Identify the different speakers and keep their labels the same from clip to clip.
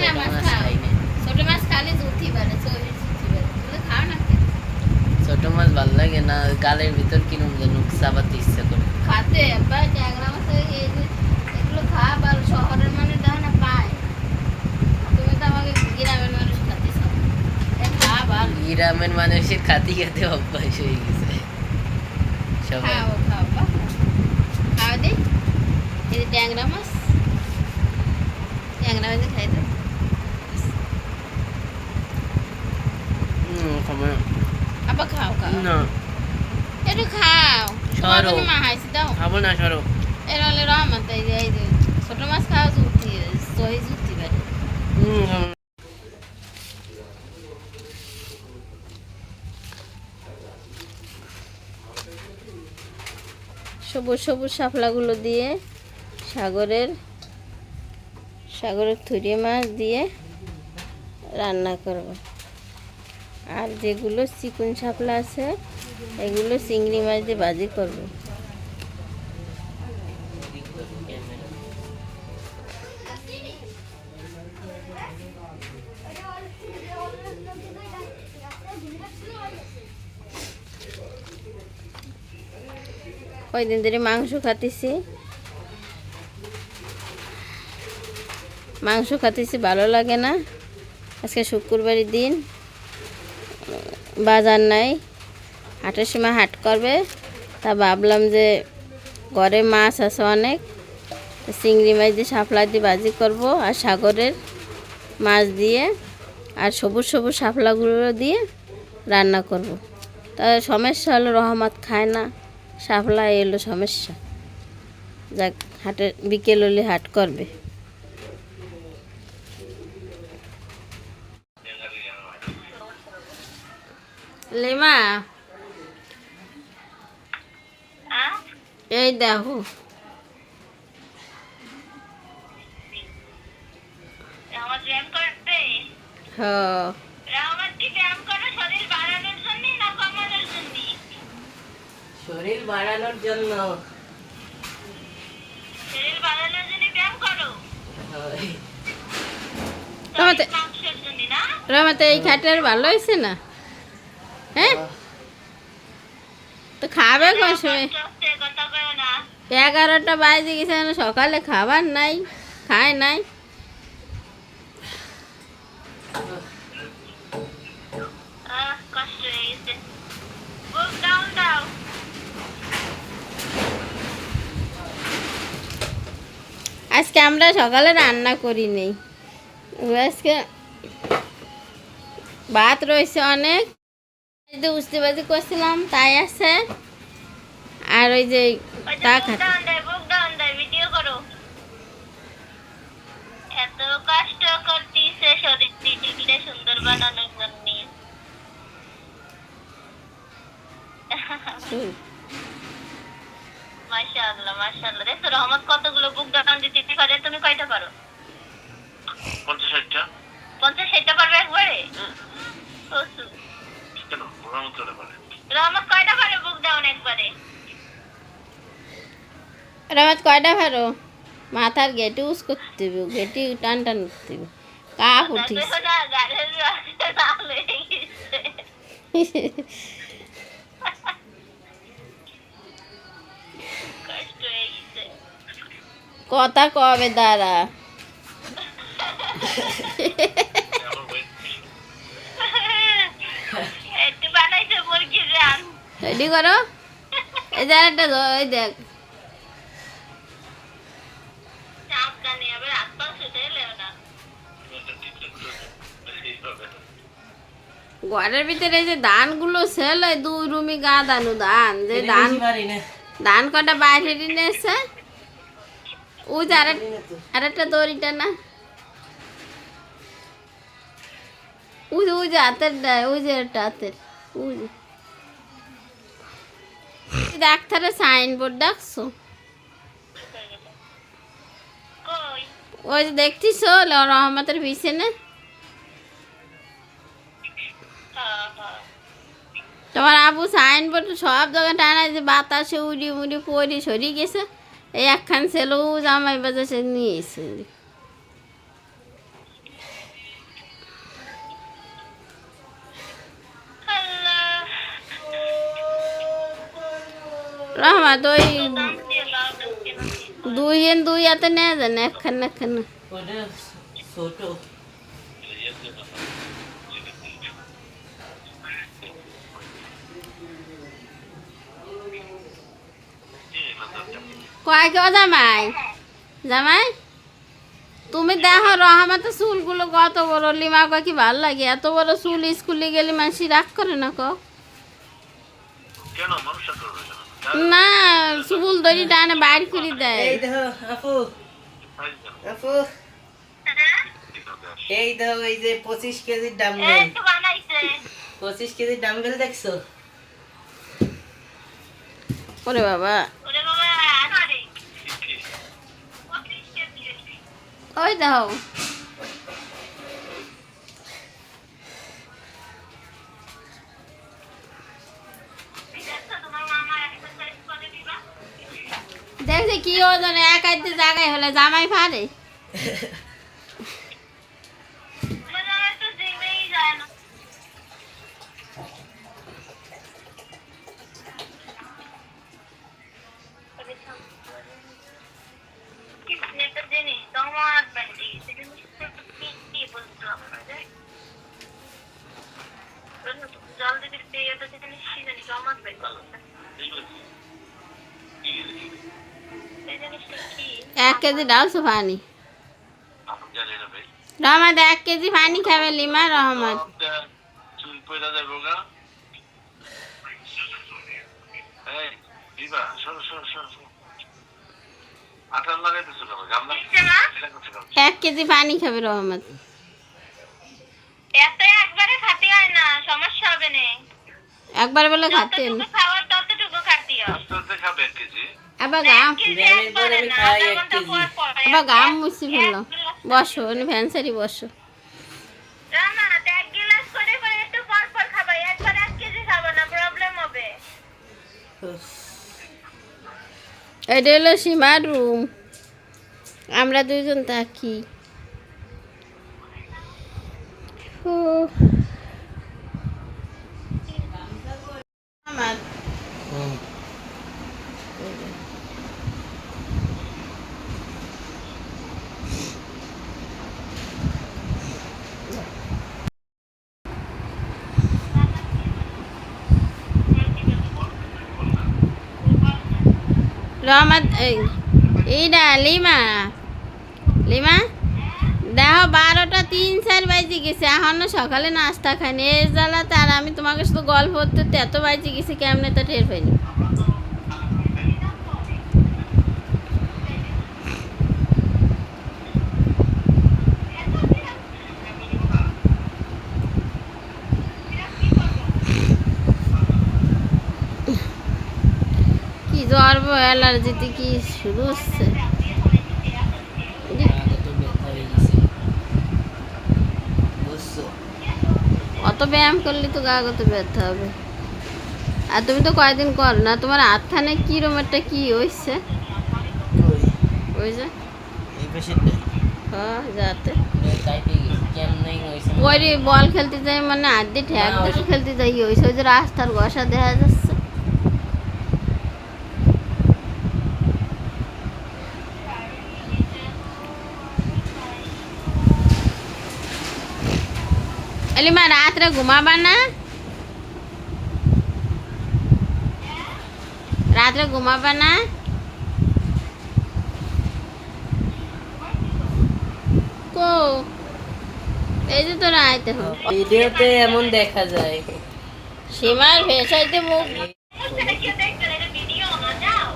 Speaker 1: ট্যাংরা মাছ খাও, ছোট মাছ খালি জুথি বাড়ে, চর্বি জুথি বাড়ে, তুমি খাও না কেন?
Speaker 2: ছোট মাছ ভালো লাগে না, গালের ভিতর কিরম যেন চাবাতে ইচ্ছা করে।
Speaker 1: খাতে আব্বা ট্যাংরা মাছ এই যে এগুলো খাওয়া ভালো, শহরের মানুষ দেখো না পায়, তুমি তো আমাকে গ্রামের মানুষ খাতে চাও, খাওয়া ভালো।
Speaker 2: গ্রামের মানুষের খাতে খাতে অভ্যাস হয়ে গেছে সবাই।
Speaker 1: খাও খাও খাওয়া দে, এই যে ট্যাংরা মাছ, ট্যাংরা মাছ খাই তো
Speaker 2: খাবো
Speaker 1: আব্বা, খাও খাও
Speaker 2: না,
Speaker 1: একটু খাও, তোমার
Speaker 2: সরো।
Speaker 1: জন্য মা হাসি দাও।
Speaker 2: খাবো না, সরো।
Speaker 1: এর হলে রহমত, এই যে ছোট মাছ খাওয়া জুতি, সহি জুতি বাড়ে।
Speaker 2: খাবো না।
Speaker 1: সবুজ সবুজ শাপলাগুলো দিয়ে সাগরের থুরি মাছ দিয়ে রান্না করব। আর যেগুলো চিকন শাপলা আছে এগুলো চিংড়ি মাছ দিয়ে ভাজি করব। কয়দিন ধরে মাংস খাতেছি, ভালো লাগে না। আজকে শুক্রবারের দিন, বাজার নাই, হাটের সময় হাট করবে, তা ভাবলাম যে ঘরে মাছ আছে অনেক, চিংড়ি মাছ দিয়ে শাপলা দিয়ে ভাজি করব, আর সাগরের মাছ দিয়ে আর সবুজ সবুজ শাপলাগুলো দিয়ে রান্না করব। তা সমস্যা হলো রহমত খায় না শাপলা, এলো সমস্যা। যাক, হাটে বিকেল হলে হাট করবে। লেমা, এই দেখো
Speaker 2: শরীর বাড়ানোর জন্য।
Speaker 1: রহমত, এই খাটের ভালো হয়েছে না? হ্যাঁ, তো খাবে কোন সময়? 11টা বাজে গেছে, সকালে খাবার নাই, খায় নাই। আজকে আমরা সকালে রান্না করি নেই, আজকে ভাত রয়েছে অনেক, উস্তি বাজি করছিলাম তাই আছে, আর ওই যে তা খাতে
Speaker 3: এত কষ্ট করতেছে শরীরটিকে সুন্দর বানানোর জন্য। মাশাআল্লাহ মাশাআল্লাহ, দেখো রহমত কতগুলো বুক ডাউন দিতে পারে, তুমি কয়টা পারো?
Speaker 4: 50-60টা।
Speaker 3: 50-60টা পারবে একবারে?
Speaker 4: কেন রহমত করে পারে?
Speaker 3: রহমত কয়টা পারে বুক ডাউন একবারে?
Speaker 1: রহমত কয়টা পারো? মাথার গেটি উস করতে হবে, গেটি টান টান করতে হবে, কাপ উঠিস। কথা কবে দাঁড়া, রেডি করো, এই যে একটা ওই দেখ, ঘরের ভিতরে যে ধানগুলো ছিল, 2 রুমি গা দানু ধান, যে ধান কটা বাইরে নিয়েছে, ওই যে আরেকটা দড়িটা না, ওই যে হাতের, ওই যে একটা হাতের, ওই যে ডাক্তারের সাইনবোর্ড ডাকছো, ওই যে দেখছিস রহমতের পিছনে, তোমার আবু সাইনবোর্ড সব জায়গায় টানায়, যে বাতাসে উড়ি মুড়ি পড়ি সরি গেছে, এই একখান ছেলেও জামাই বাজার সে নিয়ে এসে রহমত ওই
Speaker 3: দাম দিয়ে লাউ ডাল কেনা দিয়ে।
Speaker 1: দুই হাতে নেওয়া যায় না, একখান একখান।
Speaker 2: ওটা ছোট।
Speaker 1: কয় কেউ জামাই জামাই তুমি দেখো রহমতের চুলগুলো কত বড়, লিমা কয় কি ভালো লাগে এত বড় চুল, স্কুলে গেলে মানুষ রাগ করে না ক?
Speaker 4: কেন মানুষ করবে
Speaker 1: না চুল ধরি টানে বাইর করে দেয়।
Speaker 2: এই দেখো আপু, আপু এই দেখো এই যে 25 কেজির
Speaker 3: এই
Speaker 2: ডাম্বেল,
Speaker 3: তো বানাইছে।
Speaker 2: 25 কেজির ডাম্বেল দেখছো?
Speaker 1: ওরে বাবা,
Speaker 3: ওরে বাবা আরে 25 কেজি।
Speaker 1: ওই দেখো
Speaker 3: দেখছো তোমার মামা এক্সারসাইজ করে দিবা।
Speaker 1: দেখছি কি ওজন, এক আইতে জায়গায় হলে জামাই পারে।
Speaker 3: তোমার মামা তো জিমেই যায় না। কি একটা জিনিস তোমার ব্যান্ডি সেটা কি বলতো আপনাদের জল দিতে পেয়ে তো সেটা নিশ্চয়ই জানি জমাট বের সেই জিনিসটা কি
Speaker 1: 1 কেজি ডালছো পানি।
Speaker 4: জানি না ভাই
Speaker 1: রহমত 1 কেজি পানি খাবে লিমা। রহমত
Speaker 4: চুল পয়লা যাবো গা এই দিবা সরো সরো সরো আঠার লাগাইতেছো কেন গামলা
Speaker 3: দিচ্ছে না
Speaker 1: 1 কেজি পানি খাবে রহমত।
Speaker 3: এত একবারে খাতে হয় না, সমস্যা হবে না।
Speaker 1: একবার বলে খাতে
Speaker 3: যতটুকু খাওয়ার ততটুকু খাতে হয়।
Speaker 4: আস্তে আস্তে খাবে 1 কেজি
Speaker 1: আবার গাম,
Speaker 2: ব্যায়ামের পর আমি খাই 1 কেজি।
Speaker 1: আবার গাম মুছি ফেললো। বসো ফ্যান্সারি বসো।
Speaker 3: রানা এক গ্লাস করে করে একটু পর পর খাবা, একবার 1 কেজি খাবো না, প্রবলেম হবে।
Speaker 1: এটা হলো সীমার রুম, আমরা দুইজন থাকি। ও আমার
Speaker 2: হুম।
Speaker 1: রহমত এইটা লিমা লিমা দেখো 12টা 3-4 বাজে গেছে, এখনো সকালে নাস্তা খাইনি। এই জ্বালাতে আর আমি তোমাকে শুধু গল্প করতে এত বাজে গেছে কেমনে তো টের পাইনি। কি জ্বর অ্যালার্জিতে কি শুরু হচ্ছে।
Speaker 2: আগে তো ব্যথা হয়ে গেছে বুঝছো?
Speaker 1: অত ব্যায়াম করলে তো গা কত ব্যথা হবে। আর তুমি তো কয়দিন কর না, তোমার আত্মানে কি রকমেরটা কি হয়েছে?
Speaker 2: ওই
Speaker 1: ওই যে
Speaker 2: এই পেশেন্টে
Speaker 1: হ্যাঁ যাতে
Speaker 2: কাইতে গেছে কেমনে হইছে
Speaker 1: ওই বল খেলতে যাই মানে আদি ঠ্যাক দেখে খেলতে যাই হয়েছে, ওই যে রাস্তার ঘষা দেখা যাচ্ছে। এলিমা রাত্রে ঘুমাবা না? রাত্রে ঘুমাবা না? কো এই যে তোরা আইতে হবে।
Speaker 2: ভিডিওতে এমন দেখা যায়।
Speaker 1: সীমার ভেসাইতে মুখ
Speaker 3: সেটা কি দেখতে এটা ভিডিও না যাও।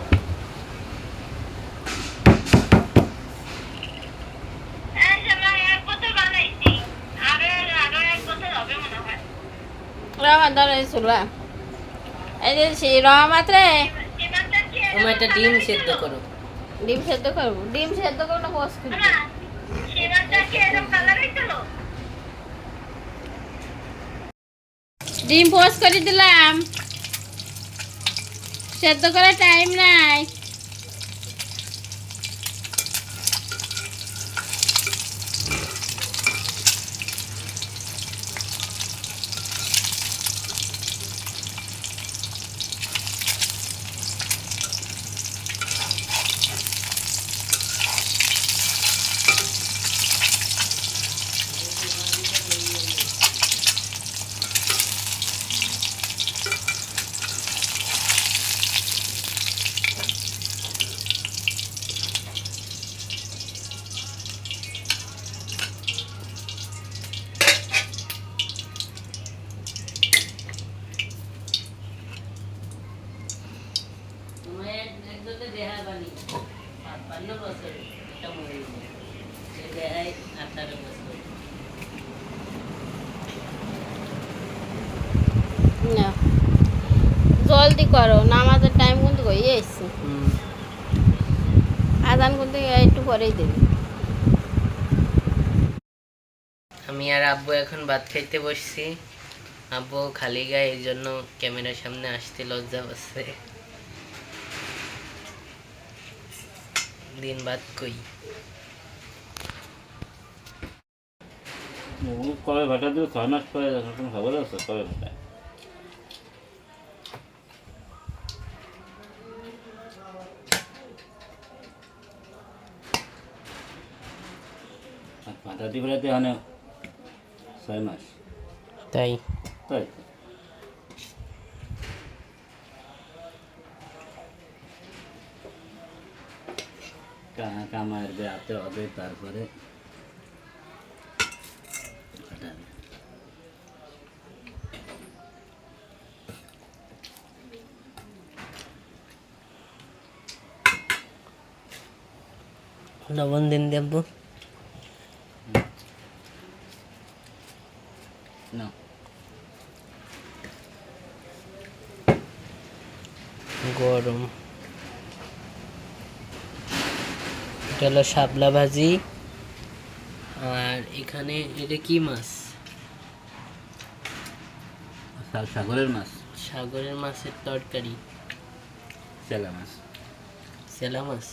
Speaker 3: এই যে মা এক বোতল বানাইছি, আরো 1 বোতল হবে মনে হয়।
Speaker 1: রহমত ধরেছিল। এই যে সেই রহমত রে
Speaker 3: সীমান্ত কি
Speaker 2: তুমি একটা ডিম সেদ্ধ করো।
Speaker 1: ডিম সেদ্ধ করবো, ডিম সেদ্ধ করবো না বস করবো।
Speaker 3: না সীমান্ত কি এরকম কালার হইছিল?
Speaker 1: ডিম পোস্ট করে দিলাম, সেদ্ধ করার টাইম নাই।
Speaker 2: দেয় 18 বছর।
Speaker 1: না জলদি করো, নামাজের টাইম কিন্তু হয়ে এসছে। আজান কিন্তু একটু পরেই দেবে।
Speaker 2: আমি আর আব্বু এখন ভাত খাইতে বসছি। আব্বু খালি গায়ে, এই জন্য ক্যামেরার সামনে আসতে লজ্জা পাচ্ছে। দিন বাদ কই
Speaker 5: কবে ভাটা দিল? 6 মাস পরে কোনো খবর আছে? কবে ভাটা? ভাটা দিয়ে ফেরাতে হয় 6 মাস,
Speaker 2: তাই।
Speaker 5: তাই কামার বেড়াতে হবে, তারপরে ভাটাবে।
Speaker 2: লবণ দিন দি আব্বু।
Speaker 5: না
Speaker 2: গরম। এটা হলো শাপলা ভাজি। আর এখানে এটা কি মাছ?
Speaker 5: সাগরের মাছ,
Speaker 2: সাগরের মাছের তরকারি।
Speaker 5: চেলা মাছ।
Speaker 2: সেলা মাছ।